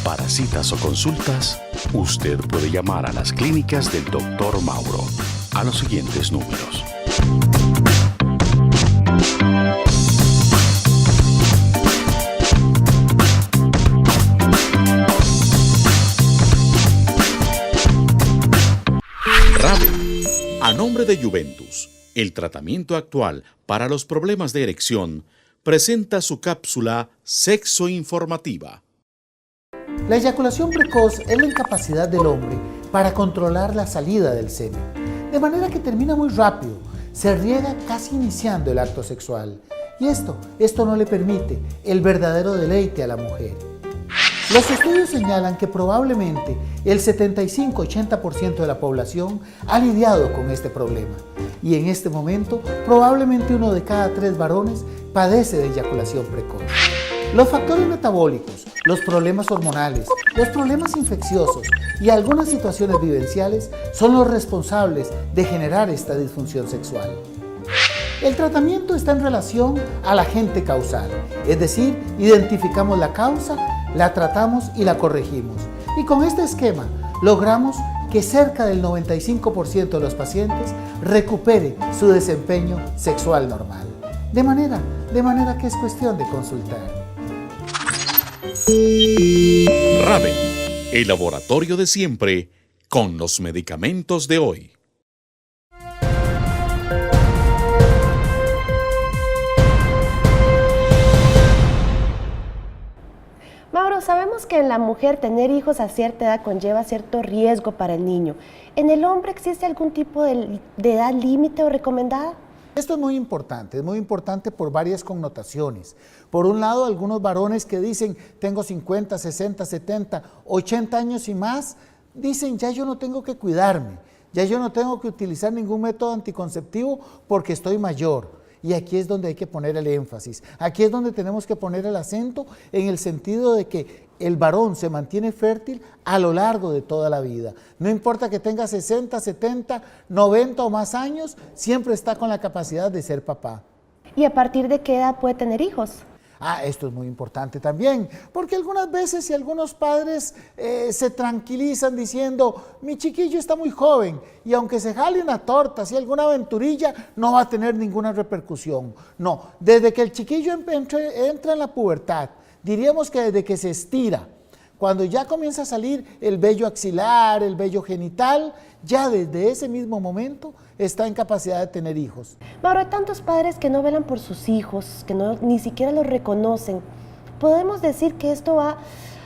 Para citas o consultas, usted puede llamar a las clínicas del Dr. Mauro a los siguientes números. RAVE, a nombre de Juventus, el tratamiento actual para los problemas de erección, presenta su cápsula Sexo Informativa. La eyaculación precoz es la incapacidad del hombre para controlar la salida del semen, de manera que termina muy rápido, se riega casi iniciando el acto sexual, y esto no le permite el verdadero deleite a la mujer. Los estudios señalan que probablemente el 75-80% de la población ha lidiado con este problema, y en este momento probablemente 1 de cada 3 varones padece de eyaculación precoz. Los factores metabólicos, los problemas hormonales, los problemas infecciosos y algunas situaciones vivenciales son los responsables de generar esta disfunción sexual. El tratamiento está en relación al agente causal, es decir, identificamos la causa, la tratamos y la corregimos. Y con este esquema logramos que cerca del 95% de los pacientes recupere su desempeño sexual normal. De manera que es cuestión de consultar. RAVE, el laboratorio de siempre con los medicamentos de hoy. Mauro, sabemos que en la mujer tener hijos a cierta edad conlleva cierto riesgo para el niño. ¿En el hombre existe algún tipo de edad límite o recomendada? Esto es muy importante por varias connotaciones. Por un lado, algunos varones que dicen, tengo 50, 60, 70, 80 años y más, dicen, ya yo no tengo que cuidarme, ya yo no tengo que utilizar ningún método anticonceptivo porque estoy mayor. Y aquí es donde hay que poner el énfasis, aquí es donde tenemos que poner el acento en el sentido de que el varón se mantiene fértil a lo largo de toda la vida. No importa que tenga 60, 70, 90 o más años, siempre está con la capacidad de ser papá. ¿Y a partir de qué edad puede tener hijos? Esto es muy importante también, porque algunas veces y algunos padres se tranquilizan diciendo, mi chiquillo está muy joven y aunque se jale una torta, si alguna aventurilla, no va a tener ninguna repercusión. No, desde que el chiquillo entra en la pubertad, diríamos que desde que se estira, cuando ya comienza a salir el vello axilar, el vello genital, ya desde ese mismo momento está en capacidad de tener hijos. Mauro, hay tantos padres que no velan por sus hijos, que ni siquiera los reconocen. ¿Podemos decir que esto va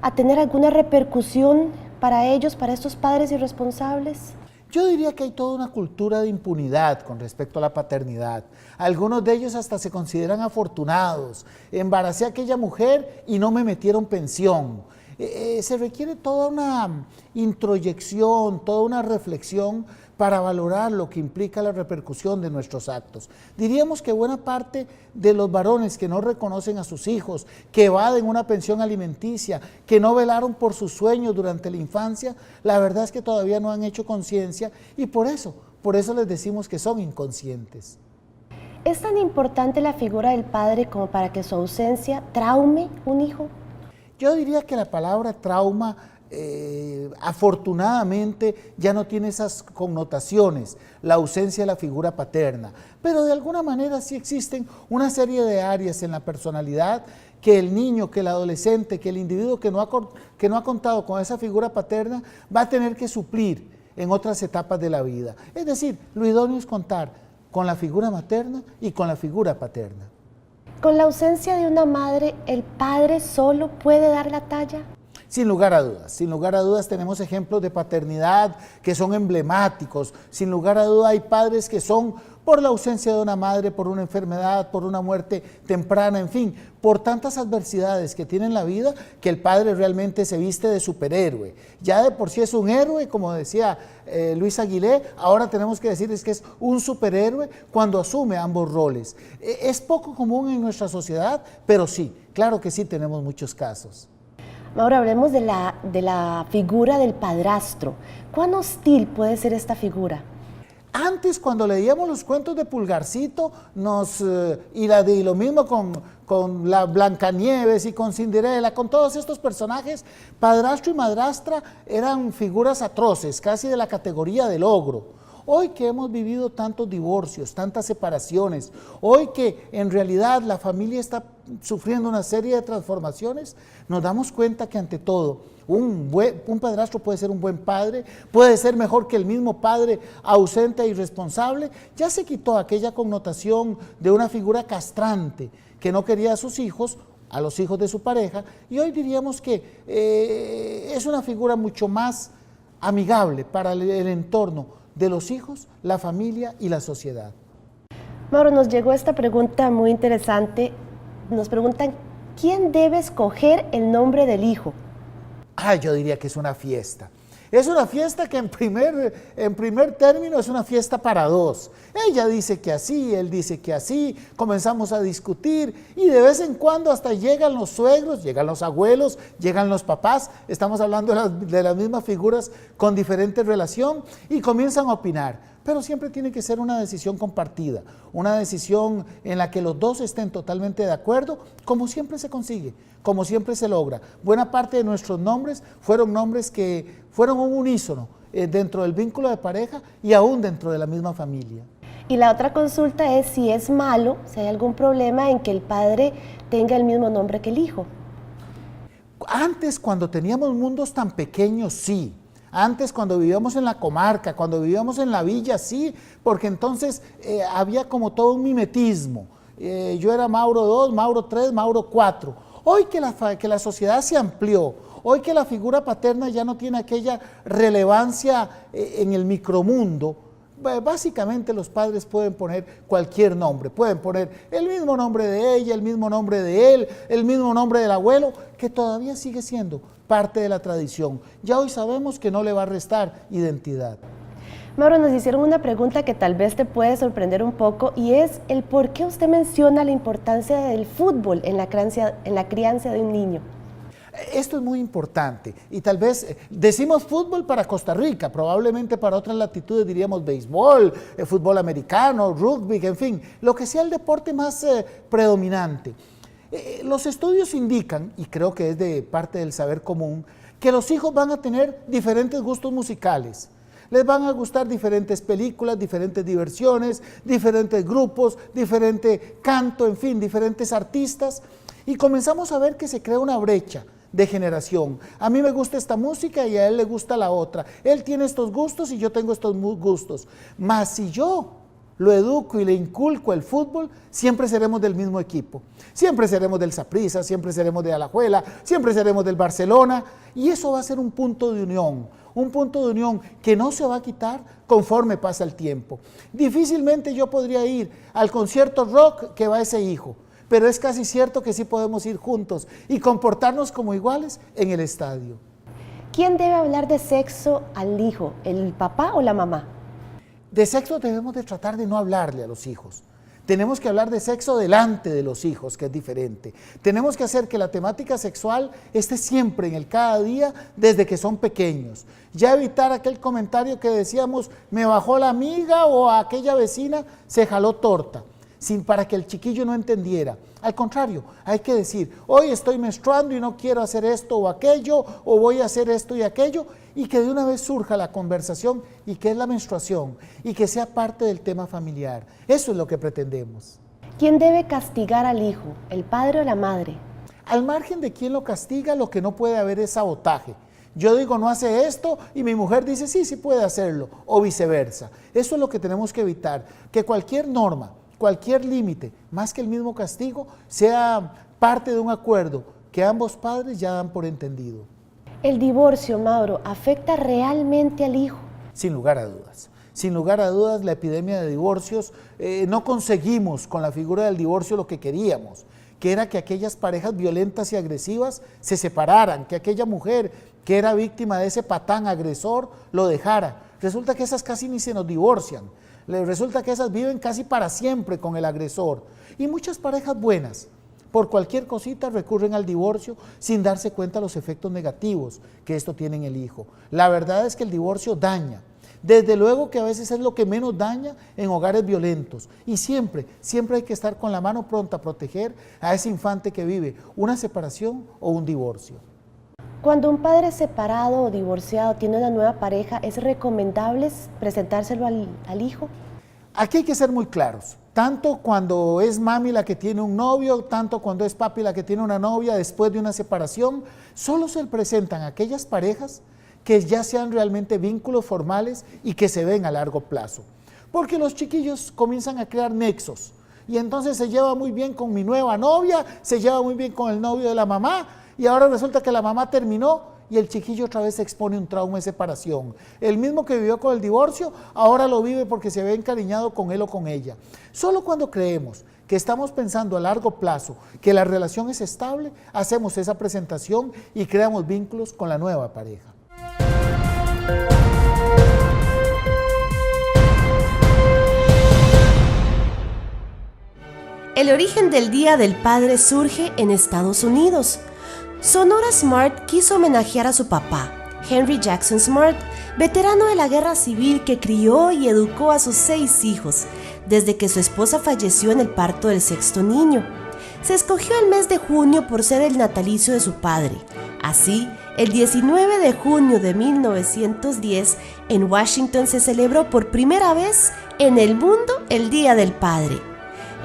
a tener alguna repercusión para ellos, para estos padres irresponsables? Yo diría que hay toda una cultura de impunidad con respecto a la paternidad. Algunos de ellos hasta se consideran afortunados. Embaracé a aquella mujer y no me metieron pensión. Se requiere toda una introyección, toda una reflexión para valorar lo que implica la repercusión de nuestros actos. Diríamos que buena parte de los varones que no reconocen a sus hijos, que evaden una pensión alimenticia, que no velaron por sus sueños durante la infancia, la verdad es que todavía no han hecho conciencia y por eso les decimos que son inconscientes. ¿Es tan importante la figura del padre como para que su ausencia traume un hijo? Yo diría que la palabra trauma afortunadamente ya no tiene esas connotaciones, la ausencia de la figura paterna, pero de alguna manera sí existen una serie de áreas en la personalidad que el niño, que el adolescente, que el individuo que no ha contado con esa figura paterna va a tener que suplir en otras etapas de la vida. Es decir, lo idóneo es contar con la figura materna y con la figura paterna. ¿Con la ausencia de una madre, el padre solo puede dar la talla? Sin lugar a dudas tenemos ejemplos de paternidad que son emblemáticos, sin lugar a dudas hay padres que son por la ausencia de una madre, por una enfermedad, por una muerte temprana, en fin, por tantas adversidades que tiene en la vida que el padre realmente se viste de superhéroe. Ya de por sí es un héroe, como decía Luis Aguilé, ahora tenemos que decir que es un superhéroe cuando asume ambos roles. Es poco común en nuestra sociedad, pero sí, claro que sí tenemos muchos casos. Ahora hablemos de la figura del padrastro. ¿Cuán hostil puede ser esta figura? Antes, cuando leíamos los cuentos de Pulgarcito, y lo mismo con la Blancanieves y con Cinderela, con todos estos personajes, padrastro y madrastra eran figuras atroces, casi de la categoría del ogro. Hoy que hemos vivido tantos divorcios, tantas separaciones, hoy que en realidad la familia está sufriendo una serie de transformaciones, nos damos cuenta que ante todo, un padrastro puede ser un buen padre, puede ser mejor que el mismo padre ausente e irresponsable. Ya se quitó aquella connotación de una figura castrante que no quería a sus hijos, a los hijos de su pareja, y hoy diríamos que es una figura mucho más amigable para el entorno de los hijos, la familia y la sociedad. Mauro, nos llegó esta pregunta muy interesante. Nos preguntan, ¿quién debe escoger el nombre del hijo? Yo diría que es una fiesta. Es una fiesta que en primer término es una fiesta para dos. Ella dice que así, él dice que así, comenzamos a discutir y de vez en cuando hasta llegan los suegros, llegan los abuelos, llegan los papás, estamos hablando de las mismas figuras con diferente relación y comienzan a opinar. Pero siempre tiene que ser una decisión compartida, una decisión en la que los dos estén totalmente de acuerdo, como siempre se consigue, como siempre se logra. Buena parte de nuestros nombres fueron nombres que fueron un unísono dentro del vínculo de pareja y aún dentro de la misma familia. Y la otra consulta es si es malo, si hay algún problema en que el padre tenga el mismo nombre que el hijo. Antes, cuando teníamos mundos tan pequeños, sí. Antes, cuando vivíamos en la comarca, cuando vivíamos en la villa, sí, porque entonces había como todo un mimetismo. Yo era Mauro 2, Mauro 3, Mauro 4. Hoy que la sociedad se amplió, hoy que la figura paterna ya no tiene aquella relevancia en el micromundo, básicamente los padres pueden poner cualquier nombre, pueden poner el mismo nombre de ella, el mismo nombre de él, el mismo nombre del abuelo, que todavía sigue siendo parte de la tradición. Ya hoy sabemos que no le va a restar identidad. Mauro, nos hicieron una pregunta que tal vez te puede sorprender un poco y es el por qué usted menciona la importancia del fútbol en la crianza de un niño. Esto es muy importante y tal vez decimos fútbol para Costa Rica, probablemente para otras latitudes diríamos béisbol, fútbol americano, rugby, en fin, lo que sea el deporte más predominante. Los estudios indican, y creo que es de parte del saber común, que los hijos van a tener diferentes gustos musicales. Les van a gustar diferentes películas, diferentes diversiones, diferentes grupos, diferente canto, en fin, diferentes artistas. Y comenzamos a ver que se crea una brecha de generación. A mí me gusta esta música y a él le gusta la otra. Él tiene estos gustos y yo tengo estos gustos. Mas si yo lo educo y le inculco el fútbol, siempre seremos del mismo equipo. Siempre seremos del Saprissa, siempre seremos de Alajuela, siempre seremos del Barcelona. Y eso va a ser un punto de unión que no se va a quitar conforme pasa el tiempo. Difícilmente yo podría ir al concierto rock que va ese hijo, pero es casi cierto que sí podemos ir juntos y comportarnos como iguales en el estadio. ¿Quién debe hablar de sexo al hijo, el papá o la mamá? De sexo debemos de tratar de no hablarle a los hijos. Tenemos que hablar de sexo delante de los hijos, que es diferente. Tenemos que hacer que la temática sexual esté siempre en el cada día desde que son pequeños. Ya evitar aquel comentario que decíamos, me bajó la amiga o a aquella vecina se jaló torta, para que el chiquillo no entendiera. Al contrario, hay que decir, hoy estoy menstruando y no quiero hacer esto o aquello, o voy a hacer esto y aquello, y que de una vez surja la conversación y que es la menstruación, y que sea parte del tema familiar. Eso es lo que pretendemos. ¿Quién debe castigar al hijo, el padre o la madre? Al margen de quién lo castiga, lo que no puede haber es sabotaje. Yo digo, no hace esto, y mi mujer dice, sí, sí puede hacerlo, o viceversa. Eso es lo que tenemos que evitar, que cualquier norma, cualquier límite, más que el mismo castigo, sea parte de un acuerdo que ambos padres ya dan por entendido. ¿El divorcio, Mauro, afecta realmente al hijo? Sin lugar a dudas. Sin lugar a dudas, la epidemia de divorcios, no conseguimos con la figura del divorcio lo que queríamos, que era que aquellas parejas violentas y agresivas se separaran, que aquella mujer que era víctima de ese patán agresor lo dejara. Resulta que esas casi ni se nos divorcian. Resulta que esas viven casi para siempre con el agresor. Y muchas parejas buenas, por cualquier cosita, recurren al divorcio sin darse cuenta de los efectos negativos que esto tiene en el hijo. La verdad es que el divorcio daña. Desde luego que a veces es lo que menos daña en hogares violentos. Y siempre hay que estar con la mano pronta a proteger a ese infante que vive una separación o un divorcio. Cuando un padre separado o divorciado tiene una nueva pareja, ¿es recomendable presentárselo al hijo? Aquí hay que ser muy claros. Tanto cuando es mami la que tiene un novio, tanto cuando es papi la que tiene una novia después de una separación, solo se presentan aquellas parejas que ya sean realmente vínculos formales y que se ven a largo plazo. Porque los chiquillos comienzan a crear nexos y entonces se lleva muy bien con mi nueva novia, se lleva muy bien con el novio de la mamá y ahora resulta que la mamá terminó y el chiquillo otra vez se expone a un trauma de separación. El mismo que vivió con el divorcio, ahora lo vive porque se ve encariñado con él o con ella. Solo cuando creemos que estamos pensando a largo plazo, que la relación es estable, hacemos esa presentación y creamos vínculos con la nueva pareja. El origen del Día del Padre surge en Estados Unidos. Sonora Smart quiso homenajear a su papá, Henry Jackson Smart, veterano de la Guerra Civil que crió y educó a sus 6 hijos, desde que su esposa falleció en el parto del 6º niño. Se escogió el mes de junio por ser el natalicio de su padre. Así, el 19 de junio de 1910, en Washington se celebró por primera vez en el mundo el Día del Padre.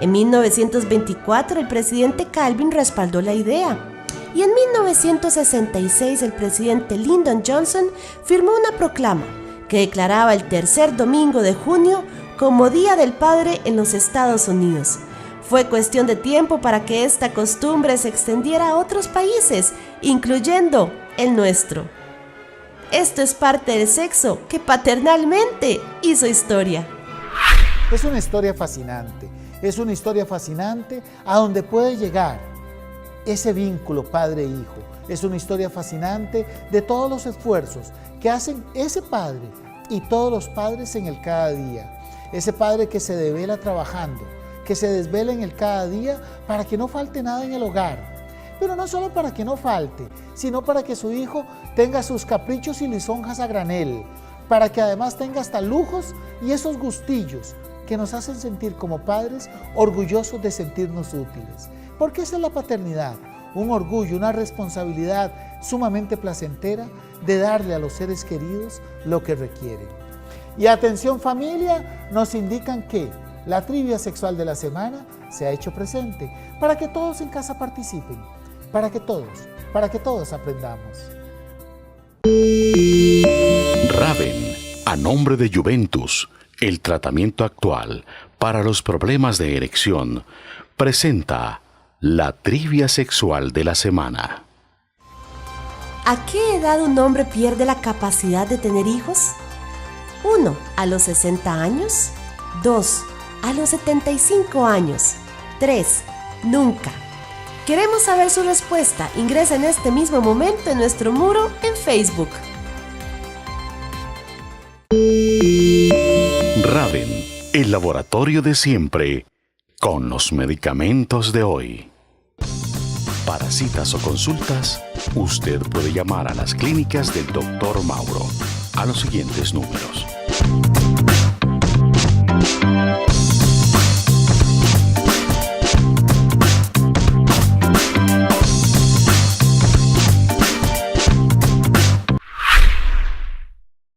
En 1924, el presidente Calvin respaldó la idea. Y en 1966 el presidente Lyndon Johnson firmó una proclama que declaraba el tercer domingo de junio como Día del Padre en los Estados Unidos. Fue cuestión de tiempo para que esta costumbre se extendiera a otros países, incluyendo el nuestro. Esto es parte del sexo que paternalmente hizo historia. Es una historia fascinante, a donde puede llegar ese vínculo padre-hijo. Es una historia fascinante de todos los esfuerzos que hacen ese padre y todos los padres en el cada día. Ese padre que se devela trabajando, que se desvela en el cada día para que no falte nada en el hogar. Pero no solo para que no falte, sino para que su hijo tenga sus caprichos y lisonjas a granel, para que además tenga hasta lujos y esos gustillos que nos hacen sentir como padres orgullosos de sentirnos útiles. Porque esa es la paternidad, un orgullo, una responsabilidad sumamente placentera de darle a los seres queridos lo que requieren. Y atención familia, nos indican que la trivia sexual de la semana se ha hecho presente para que todos en casa participen, para que todos aprendamos. Raven, a nombre de Juventus, el tratamiento actual para los problemas de erección, presenta la trivia sexual de la semana. ¿A qué edad un hombre pierde la capacidad de tener hijos? 1. A los 60 años. 2. A los 75 años. 3. Nunca. Queremos saber su respuesta. Ingresa en este mismo momento en nuestro muro en Facebook. Raven, el laboratorio de siempre, con los medicamentos de hoy. Para citas o consultas, usted puede llamar a las clínicas del Dr. Mauro a los siguientes números: